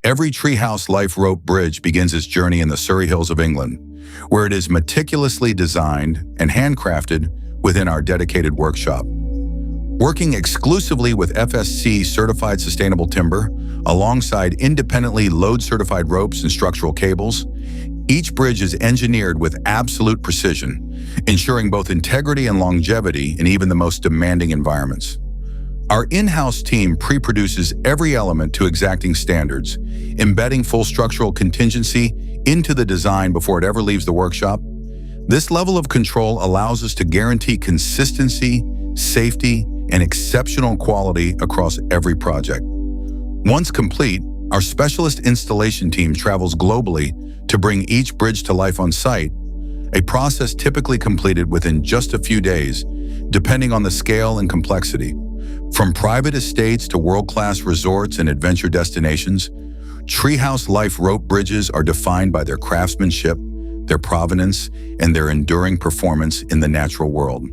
Every Treehouse Life rope bridge begins its journey in the Surrey Hills of England, where it is meticulously designed and handcrafted within our dedicated workshop. Working exclusively with FSC-certified sustainable timber, alongside independently load-certified ropes and structural cables, each bridge is engineered with absolute precision, ensuring both integrity and longevity in even the most demanding environments. Our in-house team pre-produces every element to exacting standards, embedding full structural contingency into the design before it ever leaves the workshop. This level of control allows us to guarantee consistency, safety, and exceptional quality across every project. Once complete, our specialist installation team travels globally to bring each bridge to life on site, a process typically completed within just a few days, depending on the scale and complexity. From private estates to world-class resorts and adventure destinations, Treehouse Life rope bridges are defined by their craftsmanship, their provenance, and their enduring performance in the natural world.